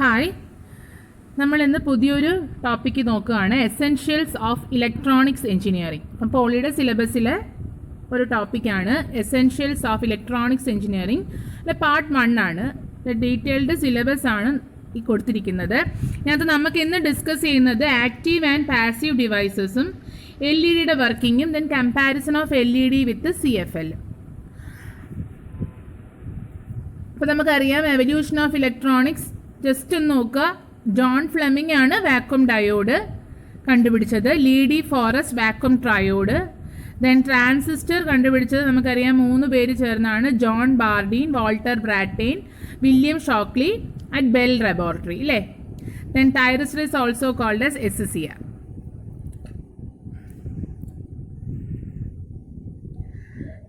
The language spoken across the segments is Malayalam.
ഹായ്, നമ്മൾ ഇന്ന് പുതിയൊരു ടോപ്പിക്ക് നോക്കുകയാണ്, എസെൻഷ്യൽസ് ഓഫ് ഇലക്ട്രോണിക്സ് എഞ്ചിനീയറിംഗ്. അപ്പം പോളിയുടെ സിലബസിലെ ഒരു ടോപ്പിക്കാണ് essentials of electronics engineering. Part 1 ആണ്. ഡീറ്റെയിൽഡ് സിലബസ് ആണ് ഈ കൊടുത്തിരിക്കുന്നത്. ഇതിനകത്ത് നമുക്ക് ഇന്ന് ഡിസ്കസ് ചെയ്യുന്നത് ആക്റ്റീവ് ആൻഡ് പാസീവ് ഡിവൈസസും LED വർക്കിങ്ങും then comparison of LED with CFL. അപ്പോൾ നമുക്കറിയാം എവല്യൂഷൻ ഓഫ് ഇലക്ട്രോണിക്സ്. ജസ്റ്റ് ഒന്ന് നോക്കുക. ജോൺ ഫ്ലെമിംഗ് ആണ് വാക്വം ഡയോഡ് കണ്ടുപിടിച്ചത്. Lee De Forest vacuum triode. Then transistor കണ്ടുപിടിച്ചത് നമുക്കറിയാം 3 പേര് ചേർന്നാണ്. John Bardeen, Walter Brattain, William Shockley at Bell laboratory അല്ലേ. Then thyristor is also called as SCR.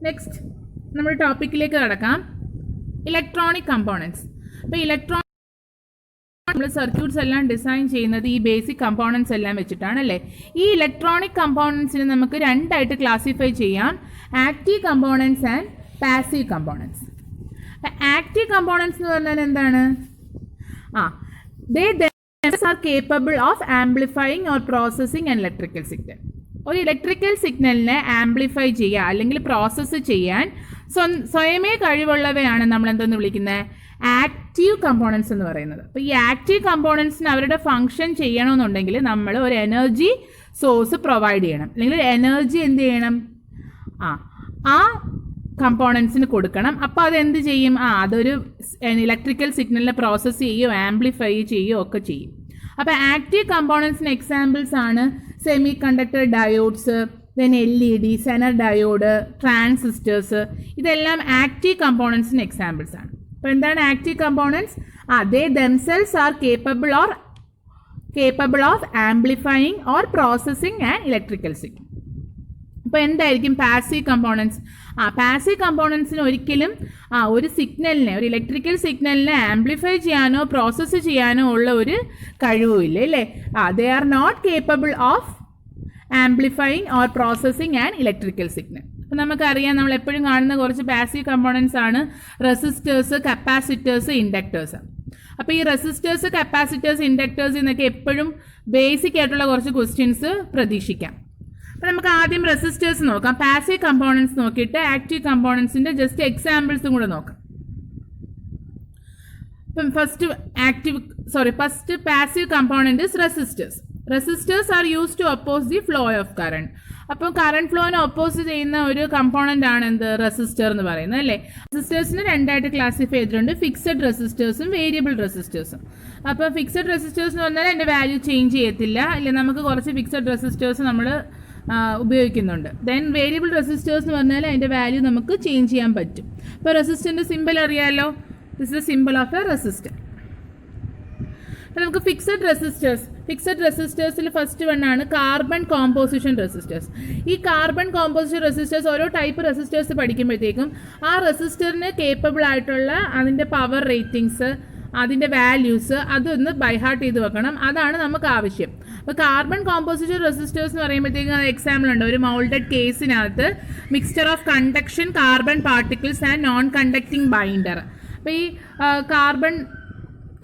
Next നമ്മുടെ ടോപ്പിക്കിലേക്ക് കടക്കാം. Electronic components. അപ്പോൾ നമ്മൾ സർക്യൂട്ട്സ് എല്ലാം ഡിസൈൻ ചെയ്യുന്നത് ഈ ബേസിക് കമ്പോണൻസ് എല്ലാം വെച്ചിട്ടാണ് അല്ലേ. ഈ ഇലക്ട്രോണിക് കമ്പോണൻസിനെ നമുക്ക് 2 ആയിട്ട് ക്ലാസിഫൈ ചെയ്യാം, active components and passive components. Active components എന്ന് പറഞ്ഞാൽ എന്താണ്? they are capable of amplifying or processing an electrical signal. ഒരു ഇലക്ട്രിക്കൽ സിഗ്നലിനെ ആംപ്ലിഫൈ ചെയ്യുക അല്ലെങ്കിൽ പ്രോസസ്സ് ചെയ്യാൻ സ്വയമേ കഴിവുള്ളവയാണ് നമ്മൾ എന്തെന്ന് വിളിക്കുന്നത്, ആക്റ്റീവ് കമ്പോണൻസ് എന്ന് പറയുന്നത്. അപ്പോൾ ഈ ആക്റ്റീവ് കമ്പോണൻസിന് അവരുടെ ഫങ്ഷൻ ചെയ്യണമെന്നുണ്ടെങ്കിൽ നമ്മൾ ഒരു എനർജി സോഴ്സ് പ്രൊവൈഡ് ചെയ്യണം, അല്ലെങ്കിൽ എനർജി എന്ത് ചെയ്യണം, ആ കമ്പോണൻസിന് കൊടുക്കണം. അപ്പോൾ അതെന്ത് ചെയ്യും, അതൊരു ഇലക്ട്രിക്കൽ സിഗ്നലിനെ പ്രോസസ്സ് ചെയ്യുകയോ ആംപ്ലിഫൈ ചെയ്യുകയോ ഒക്കെ ചെയ്യും. അപ്പോൾ ആക്റ്റീവ് കമ്പോണൻസിന് എക്സാമ്പിൾസ് ആണ് semi conductor diodes, then LED, Zener diode, transistors. ഇതെല്ലാം ആക്റ്റീവ് കമ്പോണൻസിന് എക്സാമ്പിൾസ് ആണ്. അപ്പോൾ എന്താണ് active components? they themselves are capable of amplifying or processing an electrical signal. അപ്പോൾ എന്തായിരിക്കും പാസീവ് കമ്പോണൻസ്? പാസീവ് കമ്പോണൻസിന് ഒരിക്കലും ഒരു സിഗ്നലിനെ, ഒരു ഇലക്ട്രിക്കൽ സിഗ്നലിനെ ആംപ്ലിഫൈ ചെയ്യാനോ പ്രോസസ്സ് ചെയ്യാനോ ഉള്ള ഒരു കഴിവുമില്ല അല്ലേ. they are not capable of amplifying or processing an electrical signal. അപ്പോൾ നമുക്കറിയാം, നമ്മൾ എപ്പോഴും കാണുന്ന കുറച്ച് പാസീവ് കമ്പോണൻസ് ആണ് റെസിസ്റ്റേഴ്സ്, കപ്പാസിറ്റേഴ്സ്, ഇൻഡക്ടേഴ്സ്. അപ്പോൾ ഈ റെസിസ്റ്റേഴ്സ്, കപ്പാസിറ്റേഴ്സ്, ഇൻഡക്ടേഴ്സ് എന്നൊക്കെ എപ്പോഴും ബേസിക് ആയിട്ടുള്ള കുറച്ച് ക്വസ്റ്റ്യൻസ് പ്രതീക്ഷിക്കാം. അപ്പോൾ നമുക്ക് ആദ്യം റെസിസ്റ്റേഴ്സ് നോക്കാം. പാസീവ് കമ്പോണൻസ് നോക്കിയിട്ട് ആക്റ്റീവ് കമ്പോണൻസിൻ്റെ ജസ്റ്റ് എക്സാമ്പിൾസും കൂടെ നോക്കാം. ഇപ്പം first passive component is resistors. Resistors are use to oppose the flow of current. അപ്പോൾ കറണ്ട് ഫ്ലോനെ ഒപ്പോസ് ചെയ്യുന്ന ഒരു കമ്പോണൻ്റ് ആണ് എന്ത്, റെസിസ്റ്റർ എന്ന് പറയുന്നത് അല്ലേ. റെസിസ്റ്റേഴ്സിന് 2 ആയിട്ട് ക്ലാസിഫൈ ചെയ്തിട്ടുണ്ട്, ഫിക്സഡ് റെസിസ്റ്റേഴ്സും വേരിയബിൾ റെസിസ്റ്റേഴ്സും. അപ്പോൾ ഫിക്സഡ് റെസിസ്റ്റേഴ്സ് എന്ന് പറഞ്ഞാൽ അതിൻ്റെ വാല്യൂ ചേഞ്ച് ചെയ്യത്തില്ല, ഇല്ല നമുക്ക് കുറച്ച് ഫിക്സഡ് റെസിസ്റ്റേഴ്സ് നമ്മൾ ഉപയോഗിക്കുന്നുണ്ട്. ദെൻ വേരിയബിൾ റെസിസ്റ്റേഴ്സ് എന്ന് പറഞ്ഞാൽ അതിൻ്റെ വാല്യൂ നമുക്ക് ചേഞ്ച് ചെയ്യാൻ പറ്റും. ഇപ്പോൾ റെസിസ്റ്ററിൻ്റെ സിമ്പിൾ അറിയാമല്ലോ, this is the symbol of a resistor. അപ്പോൾ നമുക്ക് ഫിക്സഡ് റെസിസ്റ്റേഴ്സിൽ ഫസ്റ്റ് വണ്ണാണ് കാർബൺ കോമ്പോസിഷൻ റെസിസ്റ്റേഴ്സ്. ഈ കാർബൺ കോമ്പോസിഷൻ റെസിസ്റ്റേഴ്സ് ഓരോ ടൈപ്പ് റെസിസ്റ്റേഴ്സ് പഠിക്കുമ്പോഴത്തേക്കും ആ റെസിസ്റ്ററിന് കേപ്പബിൾ ആയിട്ടുള്ള അതിൻ്റെ പവർ റേറ്റിങ്സ്, അതിൻ്റെ വാല്യൂസ് അതൊന്ന് ബൈഹാർട്ട് ചെയ്ത് വെക്കണം, അതാണ് നമുക്ക് ആവശ്യം. അപ്പോൾ കാർബൺ കോമ്പോസിഷൻ റെസിസ്റ്റേഴ്സ് എന്ന് പറയുമ്പോഴത്തേക്കും അത് എക്സാമ്പിൾ ഉണ്ട്. ഒരു മൗൾഡഡ് കേസിനകത്ത് mixture of conduction carbon particles and non conducting binder. അപ്പോൾ ഈ കാർബൺ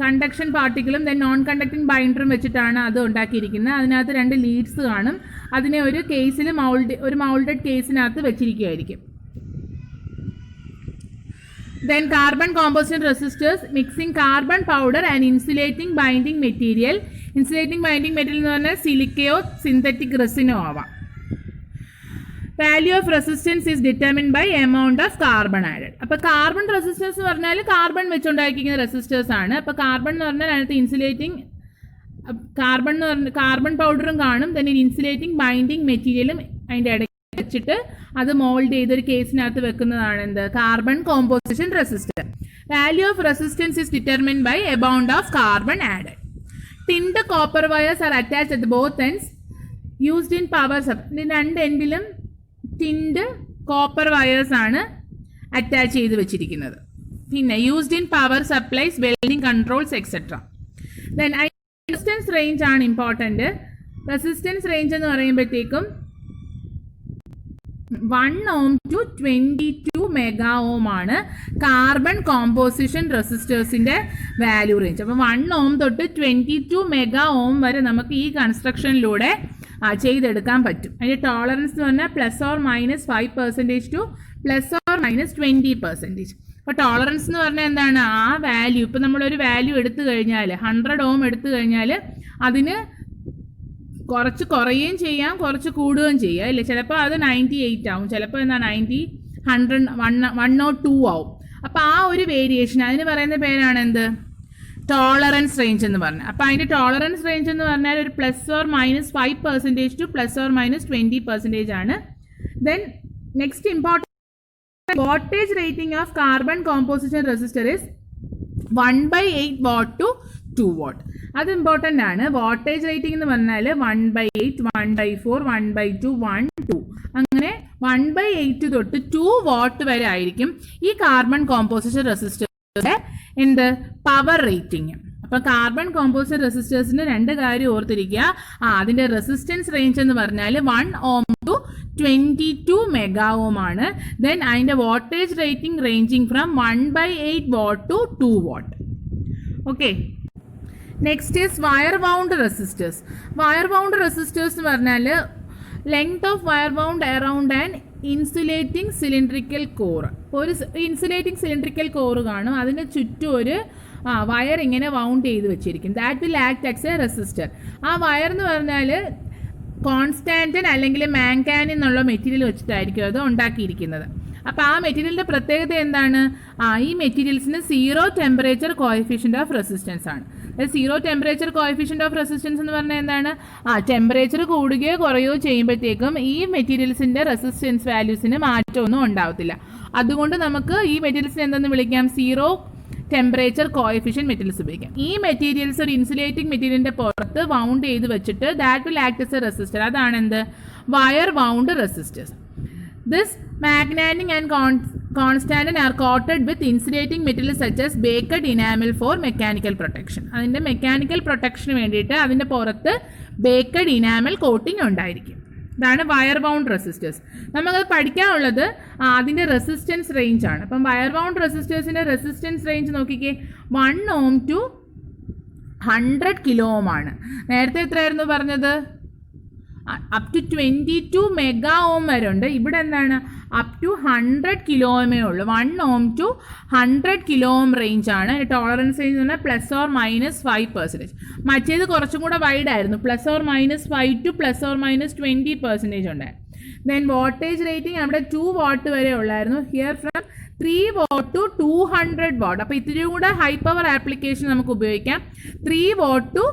കണ്ടക്ഷൻ പാർട്ടിക്കിളും ദെൻ നോൺ കണ്ടക്റ്റിംഗ് ബൈൻഡറും വെച്ചിട്ടാണ് അത് ഉണ്ടാക്കിയിരിക്കുന്നത്. അതിനകത്ത് 2 ലീഡ്സ് കാണും. അതിനെ ഒരു കേസിൽ ഒരു moulded കേസിനകത്ത് വെച്ചിരിക്കുകയായിരിക്കും. Then carbon composition resistors mixing carbon powder and insulating binding material. Insulating binding material എന്ന് പറഞ്ഞാൽ സിലിക്കയോ സിന്തറ്റിക് റെസിനോ ആവാം. Value of resistance is determined by amount of carbon added. അപ്പോൾ കാർബൺ റെസിസ്റ്റൻസ് എന്ന് പറഞ്ഞാൽ കാർബൺ വെച്ചുണ്ടാക്കിയിരിക്കുന്ന റെസിസ്റ്റേഴ്സ് ആണ്. അപ്പോൾ കാർബൺ എന്ന് പറഞ്ഞാൽ അതിനകത്ത് ഇൻസുലേറ്റിംഗ് കാർബൺ പൗഡറും കാണും, then ഇൻസുലേറ്റിംഗ് ബൈൻഡിങ് മെറ്റീരിയലും അതിൻ്റെ ഇടയ്ക്ക് വെച്ചിട്ട് അത് മോൾഡ് ചെയ്തൊരു കേസിനകത്ത് വെക്കുന്നതാണ് എന്ത്, carbon composition resistor. Value of resistance is determined by amount of carbon added. Tinned copper wires are attached at both ends used in power supply. ഇതിന് 2 എൻഡിലും ടിൻഡ് കോപ്പർ വയേഴ്സ് ആണ് അറ്റാച്ച് ചെയ്ത് വെച്ചിരിക്കുന്നത്. പിന്നെ used in power supplies, welding controls etcetera. Then resistance range ആണ് ഇമ്പോർട്ടൻറ്റ്. റെസിസ്റ്റൻസ് റേഞ്ച് എന്ന് പറയുമ്പോഴത്തേക്കും 1 ohm to 22 mega ohm ആണ് കാർബൺ കോമ്പോസിഷൻ റെസിസ്റ്റേഴ്സിന്റെ വാല്യൂ റേഞ്ച്. അപ്പം 1 ohm തൊട്ട് 22 മെഗാ ഓം വരെ നമുക്ക് ഈ കൺസ്ട്രക്ഷനിലൂടെ ചെയ്തെടുക്കാൻ പറ്റും. അതിന്റെ ടോളറൻസ് എന്ന് പറഞ്ഞാൽ ±5% ടു ±20%. അപ്പോൾ ടോളറൻസ് എന്ന് പറഞ്ഞാൽ എന്താണ്? ആ വാല്യൂ ഇപ്പം നമ്മളൊരു വാല്യൂ എടുത്തു കഴിഞ്ഞാൽ 100 ohm എടുത്തു കഴിഞ്ഞാൽ അതിന് കുറച്ച് കുറയുകയും ചെയ്യാം, കുറച്ച് കൂടുകയും ചെയ്യാം അല്ലേ. ചിലപ്പോൾ അത് 98 ആവും, ചിലപ്പോൾ എന്താ 90, 100, 102 ആവും. അപ്പോൾ ആ ഒരു വേരിയേഷൻ അതിന് പറയുന്ന പേരാണ് എന്ത്? ടോളറൻസ് റേഞ്ച് എന്ന് പറഞ്ഞാൽ. അപ്പോൾ അതിൻ്റെ ടോളറൻസ് റേഞ്ച് എന്ന് പറഞ്ഞാൽ ഒരു ±5% ടു ±20% ആണ്. Then next important voltage rating of carbon composition resistor is 1/8 watt to 2 watt. അത് ഇമ്പോർട്ടൻ്റ് ആണ്. വോൾട്ടേജ് റേറ്റിംഗ് എന്ന് പറഞ്ഞാൽ 1/8, 1/4, 1/2, 1/2 അങ്ങനെ 1/8 തൊട്ട് 2 watt വരെ ആയിരിക്കും ഈ കാർബൺ കോമ്പോസിഷൻ റെസിസ്റ്ററിന്റെ എന്ത് പവർ റേറ്റിംഗ്. അപ്പോൾ കാർബൺ കോമ്പോസിഷൻ റെസിസ്റ്റേഴ്സിന് രണ്ട് കാര്യം ഓർത്തിരിക്കുക. അതിൻ്റെ റെസിസ്റ്റൻസ് റേഞ്ച് എന്ന് പറഞ്ഞാൽ 1 ohm to 22 mega ohm ആണ്. ദെൻ അതിൻ്റെ voltage rating ranging from 1/8 watt to 2 watt. Okay, next is wire wound resistors. Wire wound resistors എന്ന് പറഞ്ഞാൽ length of wire wound around and insulating cylindrical core. ഒരു ഇൻസുലേറ്റിംഗ് സിലിണ്ട്രിക്കൽ കോർ കാണും, അതിന് ചുറ്റും ഒരു വയർ ഇങ്ങനെ വൗണ്ട് ചെയ്ത് വെച്ചിരിക്കും. That will act as a resistor. ആ വയർ എന്ന് പറഞ്ഞാൽ കോൺസ്റ്റാൻറ്റൻ അല്ലെങ്കിൽ മാങ്കാനിൻ എന്നുള്ള മെറ്റീരിയൽ വെച്ചിട്ടായിരിക്കും അത് ഉണ്ടാക്കിയിരിക്കുന്നത്. അപ്പോൾ ആ മെറ്റീരിയലിൻ്റെ പ്രത്യേകത എന്താണ്? ഈ മെറ്റീരിയൽസിന് 0 ടെമ്പറേച്ചർ കോഎഫിഷ്യൻ്റ് ഓഫ് റെസിസ്റ്റൻസ് ആണ്. 0 ടെമ്പറേച്ചർ കോഎഫിഷ്യൻ്റ് ഓഫ് റെസിസ്റ്റൻസ് എന്ന് പറഞ്ഞാൽ എന്താണ്? ടെമ്പറേച്ചർ കൂടുകയോ കുറയോ ചെയ്യുമ്പോഴത്തേക്കും ഈ മെറ്റീരിയൽസിൻ്റെ റെസിസ്റ്റൻസ് വാല്യൂസിന് മാറ്റമൊന്നും ഉണ്ടാവത്തില്ല. അതുകൊണ്ട് നമുക്ക് ഈ മെറ്റീരിയൽസിന് എന്തെന്ന് വിളിക്കാം? 0 ടെമ്പറേച്ചർ കോഎഫിഷ്യൻ മെറ്റീരിയൽസ് ഉപയോഗിക്കാം. ഈ മെറ്റീരിയൽസ് ഒരു ഇൻസുലേറ്റിംഗ് മെറ്റീരിയലിൻ്റെ പുറത്ത് വൗണ്ട് ചെയ്ത് വെച്ചിട്ട് that will act as a resistor. അതാണ് എന്ത്? Wire wound resistors. This magnetic and constant are coated with insulating material such as baked enamel for mechanical protection. അതിൻ്റെ മെക്കാനിക്കൽ പ്രൊട്ടക്ഷന് വേണ്ടിയിട്ട് അതിൻ്റെ പുറത്ത് ബേക്കഡ് ഇനാമൽ കോട്ടിംഗ് ഉണ്ടായിരിക്കും. ഇതാണ് വയർ വൗണ്ട് റെസിസ്റ്റേഴ്സ്. നമുക്കത് പഠിക്കാനുള്ളത് അതിൻ്റെ റെസിസ്റ്റൻസ് റേഞ്ച് ആണ്. അപ്പം വയർ വൗണ്ട് റെസിസ്റ്റേഴ്സിൻ്റെ റെസിസ്റ്റൻസ് റേഞ്ച് നോക്കിക്കേ, 1 ohm to 100 kilo ohm ആണ്. നേരത്തെ എത്രയായിരുന്നു പറഞ്ഞത്? അപ് ടു 22 mega ohm വരെ ഉണ്ട്. ഇവിടെ എന്താണ്? അപ് ടു 100 kilo ohm ഉള്ളൂ. 1 ohm to 100 kilo ohm range ആണ്. ടോളറൻസ് റേഞ്ച് എന്ന് പറഞ്ഞാൽ ±5%. മറ്റേത് കുറച്ചും കൂടെ വൈഡ് ആയിരുന്നു, ±5 to ±20% ഉണ്ടായിരുന്നു. ദെൻ വോൾട്ടേജ് റേറ്റിംഗ് അവിടെ 2 watt വരെ ഉള്ളായിരുന്നു. Here from 3 watt to 200 watt. അപ്പോൾ ഇത്തിരി കൂടെ ഹൈ പവർ ആപ്ലിക്കേഷൻ നമുക്ക് ഉപയോഗിക്കാം. 3 watt to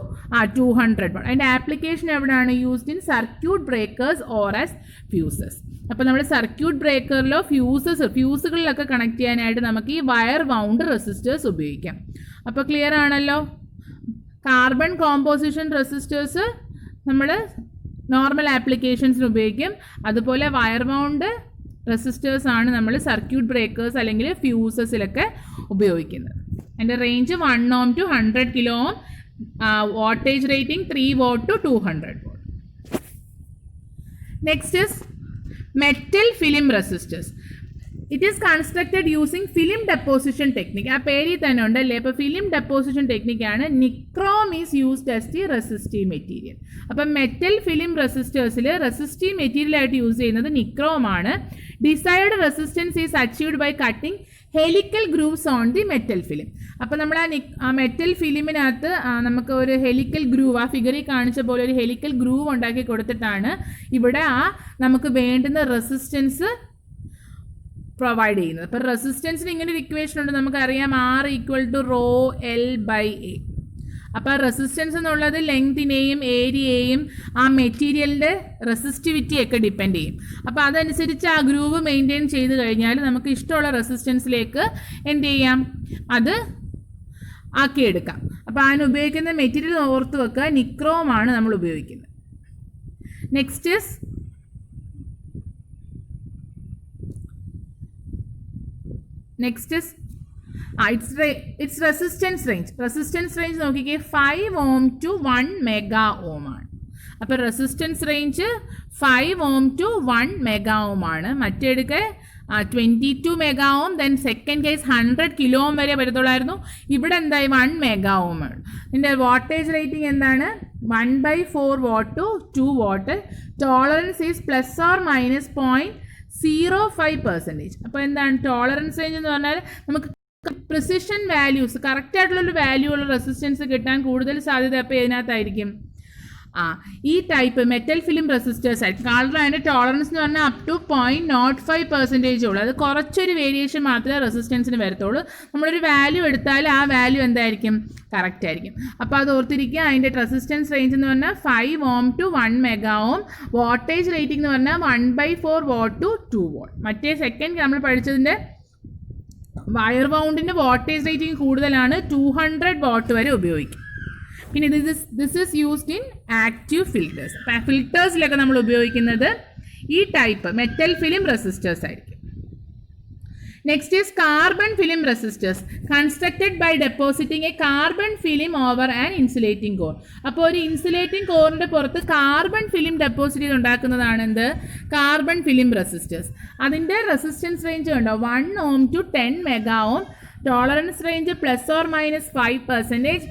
200 watt. അതിൻ്റെ ആപ്ലിക്കേഷൻ എവിടെയാണ്? Used in circuit breakers or as fuses. അപ്പോൾ നമ്മൾ സർക്യൂട്ട് ബ്രേക്കറിലോ ഫ്യൂസുകളിലൊക്കെ കണക്ട് ചെയ്യാനായിട്ട് നമുക്ക് ഈ വയർ വൗണ്ട് റെസിസ്റ്റേഴ്സ് ഉപയോഗിക്കാം. അപ്പോൾ ക്ലിയർ ആണല്ലോ. കാർബൺ കോമ്പോസിഷൻ റെസിസ്റ്റേഴ്സ് നമ്മൾ നോർമൽ ആപ്ലിക്കേഷൻസിന് ഉപയോഗിക്കും. അതുപോലെ വയർ വൗണ്ട് റെസിസ്റ്റേഴ്സ് ആണ് നമ്മൾ സർക്യൂട്ട് ബ്രേക്കേഴ്സ് അല്ലെങ്കിൽ ഫ്യൂസസിലൊക്കെ ഉപയോഗിക്കുന്നത്. അതിൻ്റെ range 1 ohm to 100 kilo ohm, voltage rating 3 watt to 200 watt. Next is metal film resistors. It is constructed using film deposition technique. ആ പേരിൽ തന്നെ ഉണ്ടല്ലേ. അപ്പോൾ ഫിലിം ഡെപ്പോസിഷൻ ടെക്നിക്കാണ്. Nichrome is used as the resistive material. അപ്പം മെറ്റൽ ഫിലിം റെസിസ്റ്റേഴ്സിൽ റെസിസ്റ്റീവ് മെറ്റീരിയലായിട്ട് യൂസ് ചെയ്യുന്നത് നിക്രോം ആണ്. Desired resistance is achieved by cutting helical grooves on the metal film. അപ്പോൾ നമ്മൾ ആ മെറ്റൽ ഫിലിമിനകത്ത് നമുക്ക് ഒരു ഹെലിക്കൽ ഗ്രൂവ്, ആ ഫിഗറിൽ കാണിച്ച പോലെ ഒരു ഹെലിക്കൽ ഗ്രൂവ് ഉണ്ടാക്കി കൊടുത്തിട്ടാണ് ഇവിടെ നമുക്ക് വേണ്ടുന്ന റെസിസ്റ്റൻസ് പ്രൊവൈഡ് ചെയ്യുന്നത്. അപ്പോൾ റെസിസ്റ്റൻസിന് ഇങ്ങനെ ഒരു ഇക്വേഷൻ ഉണ്ട്, നമുക്കറിയാം R = ρl/A. അപ്പോൾ റെസിസ്റ്റൻസ് എന്നുള്ളത് ലെങ്തിനെയും ഏരിയയെയും ആ മെറ്റീരിയലിൻ്റെ റെസിസ്റ്റിവിറ്റിയൊക്കെ ഡിപ്പെൻഡ് ചെയ്യും. അപ്പോൾ അതനുസരിച്ച് ആ ഗ്രൂവ് മെയിൻറ്റെയിൻ ചെയ്ത് കഴിഞ്ഞാൽ നമുക്ക് ഇഷ്ടമുള്ള റെസിസ്റ്റൻസിലേക്ക് എന്ത് ചെയ്യാം? അത് ആക്കിയെടുക്കാം. അപ്പോൾ അതിന് ഉപയോഗിക്കുന്ന മെറ്റീരിയൽ ഓർത്ത് വെക്കുക, നിക്രോമാണ് നമ്മൾ ഉപയോഗിക്കുന്നത്. Next is its resistance range. Resistance range നോക്കിക്കേ 5 ohm to 1 mega ohm ആണ്. അപ്പോൾ resistance range 5 ohm to 1 mega ohm ആണ്. മറ്റേടുക്ക് 22 mega ohm, then second case 100 kilo ohm വരെ വരത്തുള്ളായിരുന്നു. ഇവിടെ എന്തായി 1 mega ohm ആണ്. ഇതിൻ്റെ വോൾട്ടേജ് റേറ്റിംഗ് എന്താണ്? 1/4 watt to 2 watt. Tolerance is ±0.05%. അപ്പോൾ എന്താണ് ടോളറൻസ് റേഞ്ച് എന്ന് പറഞ്ഞാൽ നമുക്ക് പ്രിസിഷൻ വാല്യൂസ്, കറക്റ്റ് ആയിട്ടുള്ളൊരു വാല്യൂ ഉള്ള റെസിസ്റ്റൻസ് കിട്ടാൻ കൂടുതൽ സാധ്യത അപ്പോൾ ഇതിനകത്തായിരിക്കും ഈ ടൈപ്പ് മെറ്റൽ ഫിലിം റെസിസ്റ്റേഴ്സ് ആയിരിക്കും. കാരണം അതിൻ്റെ ടോളറൻസ് എന്ന് പറഞ്ഞാൽ അപ് ടു 0.05% ഉള്ളൂ. അത് കുറച്ചൊരു വേരിയേഷൻ മാത്രമേ റെസിസ്റ്റൻസിന് വരത്തുള്ളൂ. നമ്മളൊരു വാല്യൂ എടുത്താൽ ആ വാല്യൂ എന്തായിരിക്കും? കറക്റ്റ് ആയിരിക്കും. അപ്പോൾ അത് ഓർത്തിരിക്കുക. അതിൻ്റെ റെസിസ്റ്റൻസ് റേഞ്ച് എന്ന് പറഞ്ഞാൽ 5 ohm to 1 mega ohm. Voltage rating എന്ന് പറഞ്ഞാൽ 1/4 watt to 2 watt. മറ്റേ സെക്കൻഡ് നമ്മൾ പഠിച്ചതിൻ്റെ വയർ വൗണ്ടിൻ്റെ വോൾട്ടേജ് റേറ്റിംഗ് കൂടുതലാണ്, 200 watt വരെ ഉപയോഗിക്കും. പിന്നെ this is used in active filters. ഫിൽറ്റേഴ്സിലൊക്കെ നമ്മൾ ഉപയോഗിക്കുന്നത് ഈ ടൈപ്പ് മെറ്റൽ ഫിലിം റെസിസ്റ്റേഴ്സ് ആയിരിക്കും. Next is carbon film resistors constructed by depositing a carbon film over an insulating core. അപ്പോൾ ഒരു ഇൻസുലേറ്റിംഗ് കോറിൻ്റെ പുറത്ത് കാർബൺ ഫിലിം ഡെപ്പോസിറ്റ് ചെയ്ത് ഉണ്ടാക്കുന്നതാണ് എന്ത്? Carbon film resistors. അതിൻ്റെ റെസിസ്റ്റൻസ് റേഞ്ച് ഉണ്ടോ 1 ohm to 10 mega ohm. Tolerance range ±5%.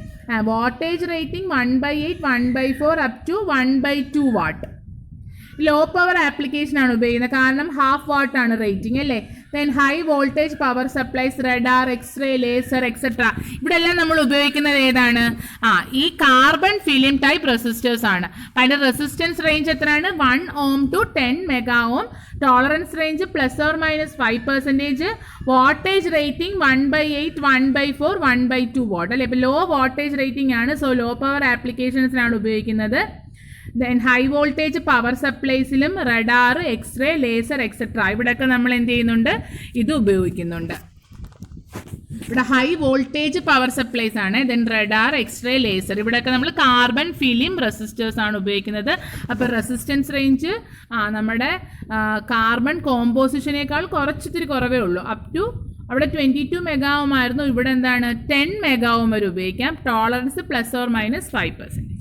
Voltage rating 1/8, 1/4 up to 1/2 watt. Low power application ആണ് ഉപയോഗിക്കുന്നത്, കാരണം 1/2 watt ആണ് റേറ്റിംഗ് അല്ലേ. Then high voltage power supplies, radar, x-ray, laser etcetera. ഇവിടെ എല്ലാം നമ്മൾ ഉപയോഗിക്കുന്നത് ഏതാണ്? ഈ കാർബൺ ഫിലിം ടൈപ്പ് റെസിസ്റ്റേഴ്സ് ആണ്. അതിൻ്റെ റെസിസ്റ്റൻസ് റേഞ്ച് എത്രയാണ്? 1 ohm to 10 mega ohm. Tolerance range ±5%. Voltage rating 1/8, 1/4, 1/2 watt അല്ലേ. ഇപ്പോൾ ലോ വോൾട്ടേജ് റേറ്റിംഗ് ആണ്, സോ ലോ പവർ ആപ്ലിക്കേഷൻസിനാണ് ഉപയോഗിക്കുന്നത്. ദെൻ ഹൈ വോൾട്ടേജ് പവർ സപ്ലൈസിലും റഡാർ, എക്സ്റേ, ലേസർ എക്സെട്ര ഇവിടെയൊക്കെ നമ്മൾ എന്ത് ചെയ്യുന്നുണ്ട്? ഇത് ഉപയോഗിക്കുന്നുണ്ട്. ഇവിടെ ഹൈ വോൾട്ടേജ് പവർ സപ്ലൈസ് ആണ്. ദെൻ റഡാർ, എക്സ്റേ, ലേസർ ഇവിടെയൊക്കെ നമ്മൾ കാർബൺ ഫിലിം റെസിസ്റ്റേഴ്സ് ആണ് ഉപയോഗിക്കുന്നത്. അപ്പോൾ റെസിസ്റ്റൻസ് റേഞ്ച് നമ്മുടെ കാർബൺ കോമ്പോസിഷനേക്കാൾ കുറച്ചിത്തിരി കുറവേ ഉള്ളൂ. അപ് ടു അവിടെ 22 mega ohm ആയിരുന്നു, ഇവിടെ എന്താണ് 10 mega ohm വരെ ഉപയോഗിക്കാം. Tolerance ±5%.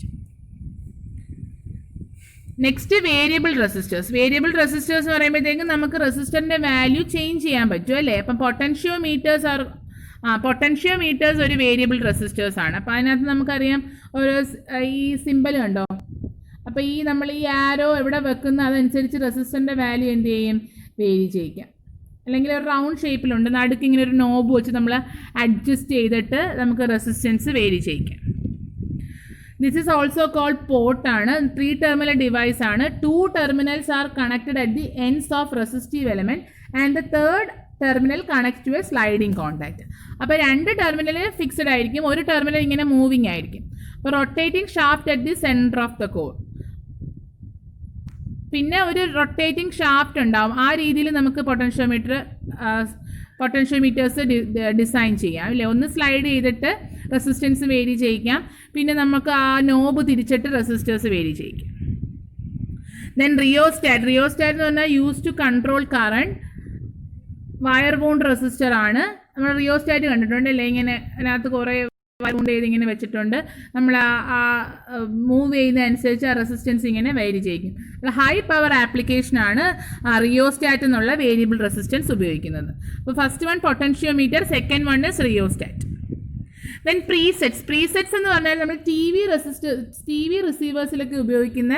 Next variable resistors. Variable resistors എന്ന് പറയുമ്പോഴത്തേക്കും നമുക്ക് റെസിസ്റ്ററിൻ്റെ വാല്യൂ ചേഞ്ച് ചെയ്യാൻ പറ്റും അല്ലേ. അപ്പം പൊട്ടൻഷ്യോമീറ്റേഴ്സ് ഒരു വേരിയബിൾ റെസിസ്റ്റേഴ്സ് ആണ്. അപ്പോൾ അതിനകത്ത് നമുക്കറിയാം ഒരു ഈ സിമ്പിൾ കണ്ടോ. അപ്പോൾ നമ്മൾ ഈ ആരോ എവിടെ വെക്കുന്ന അതനുസരിച്ച് റെസിസ്റ്ററിൻ്റെ വാല്യൂ എന്ത് ചെയ്യും? വേരി ചെയ്യിക്കാം. അല്ലെങ്കിൽ ഒരു റൗണ്ട് ഷേപ്പിലുണ്ട്, നടുക്ക് ഇങ്ങനെ ഒരു നോബ് വെച്ച് നമ്മൾ അഡ്ജസ്റ്റ് ചെയ്തിട്ട് നമുക്ക് റെസിസ്റ്റൻസ് വേരി ചെയ്യിക്കാം. This is also called pot ആണ്. 3 terminal ഡിവൈസ് ആണ്. 2 terminals are connected at the ends of resistive element and the third terminal connect to a sliding contact. അപ്പോൾ 2 terminal ഫിക്സഡ് ആയിരിക്കും, ഒരു ടെർമിനൽ ഇങ്ങനെ മൂവിങ് ആയിരിക്കും. അപ്പോൾ rotating shaft at the centre of the core. പിന്നെ ഒരു റൊട്ടേറ്റിംഗ് ഷാഫ്റ്റ് ഉണ്ടാവും. ആ രീതിയിൽ നമുക്ക് പൊട്ടൻഷ്യോമീറ്റേഴ്സ് ഡിസൈൻ ചെയ്യാം അല്ലേ. ഒന്ന് സ്ലൈഡ് ചെയ്തിട്ട് റെസിസ്റ്റൻസ് വേരി ചെയ്യിക്കാം. പിന്നെ നമുക്ക് ആ നോബ് തിരിച്ചിട്ട് റെസിസ്റ്റേഴ്സ് വേരി ചെയ്യിക്കാം. ദെൻ റിയോസ്റ്റാറ്റ് എന്ന് പറഞ്ഞാൽ use to control current. Wire wound resistor ആണ്. നമ്മൾ റിയോസ്റ്റാറ്റ് കണ്ടിട്ടുണ്ട് അല്ലേ. ഇങ്ങനെ അതിനകത്ത് കുറേ വയർ വൗണ്ട് ചെയ്ത് ഇങ്ങനെ വെച്ചിട്ടുണ്ട്. നമ്മൾ ആ മൂവ് ചെയ്യുന്നതനുസരിച്ച് ആ റെസിസ്റ്റൻസ് ഇങ്ങനെ വേരി ചെയ്യിക്കും. ഹൈ പവർ ആപ്ലിക്കേഷനാണ് റിയോസ്റ്റാറ്റ് എന്നുള്ള വേരിയബിൾ റെസിസ്റ്റൻസ് ഉപയോഗിക്കുന്നത്. അപ്പോൾ first one potentiometer, second one is rheostat. Then presets എന്ന് പറഞ്ഞാൽ നമ്മൾ ടി വി റിസീവേഴ്സിലൊക്കെ ഉപയോഗിക്കുന്ന